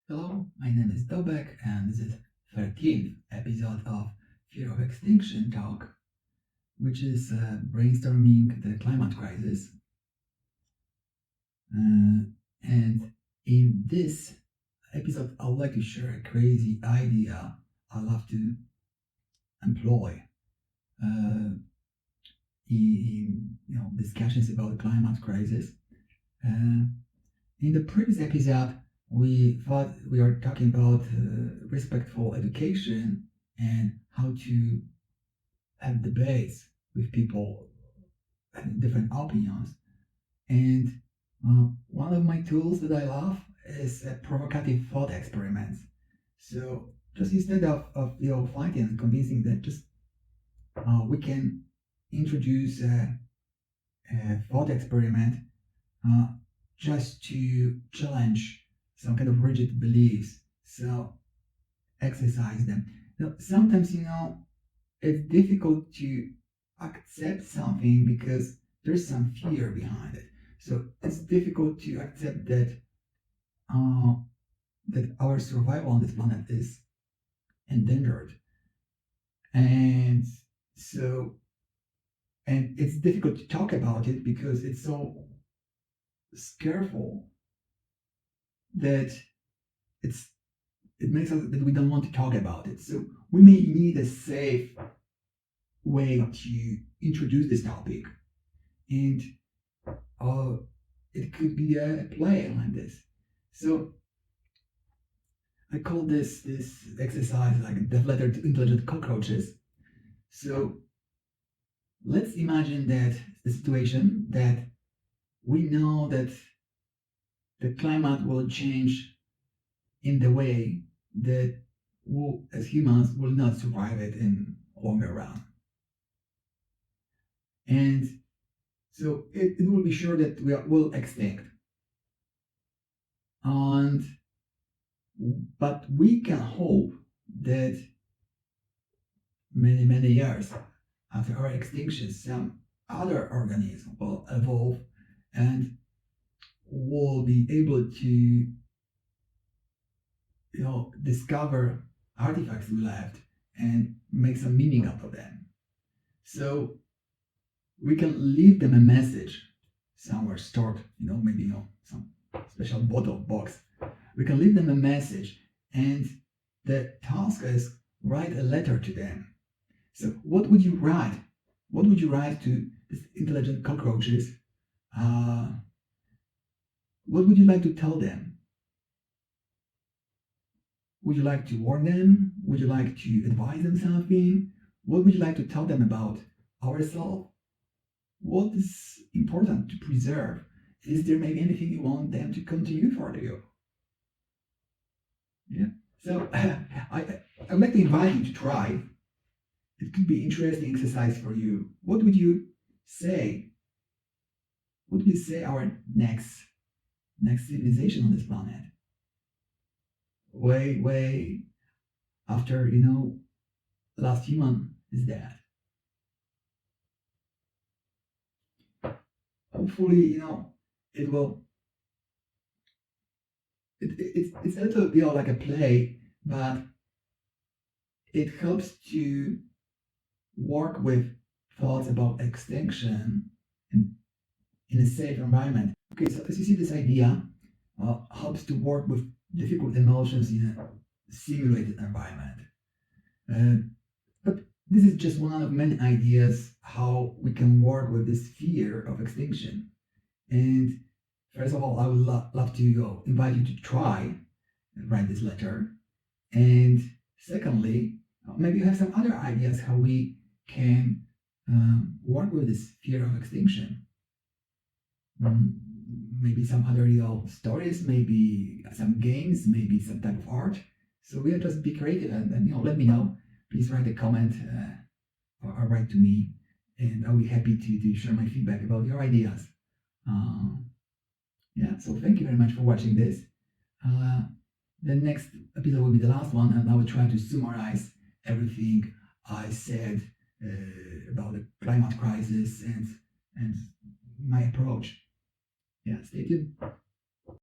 Hello, my name is Dobek, and this is 13th episode of Fear of Extinction Talk, which is brainstorming the climate crisis. And in this episode, I would like to share a crazy idea I love to employ in discussions about the climate crisis. In the previous episode, we thought we were talking about respectful education and how to have debates with people having different opinions. And one of my tools that I love is provocative thought experiments. So just instead of fighting and convincing that just we can introduce a thought experiment uh, just to challenge some kind of rigid beliefs. So exercise them. Now, sometimes, it's difficult to accept something because there's some fear behind it. So it's difficult to accept uh, that our survival on this planet is endangered, and so and it's difficult to talk about it because it's so scareful that it's it makes us that we don't want to talk about it. So we may need a safe way to introduce this topic, and uh, it could be a play like this. So I call this exercise like death letter to intelligent cockroaches. So let's imagine that the situation that we know that the climate will change in the way that we, as humans, will not survive it in longer run. And so it will be sure that will extinct. And but we can hope that many years after our extinction, some other organism will evolve and will be able to discover artifacts we left and make some meaning out of them. So we can leave them a message somewhere stored, maybe some special bottle box. We can leave them a message, and the task is write a letter to them. So what would you write? What would you write to these intelligent cockroaches? What would you like to tell them? Would you like to warn them? Would you like to advise them something? What would you like to tell them about ourselves? What is important to preserve? Is there maybe anything you want them to continue for you? Yeah. So I'd like to invite you to try. It could be interesting exercise for you. What would you say? What would you say our next civilization on this planet? Way after last human is dead. Hopefully, it will. It's a little like a play, but it helps to work with thoughts about extinction in a safe environment. Okay, so as you see, this idea helps to work with difficult emotions in a simulated environment. But this is just one of many ideas how we can work with this fear of extinction. And first of all, I would love to invite you to try and write this letter. And secondly, maybe you have some other ideas how we can work with this fear of extinction. Maybe some other stories, maybe some games, maybe some type of art. So we'll just be creative and let me know. Please write a comment or write to me, and I'll be happy to share my feedback about your ideas. Yeah, so thank you very much for watching this. The next episode will be the last one, and I will try to summarize everything I said about the climate crisis and my approach. Yeah, stay tuned.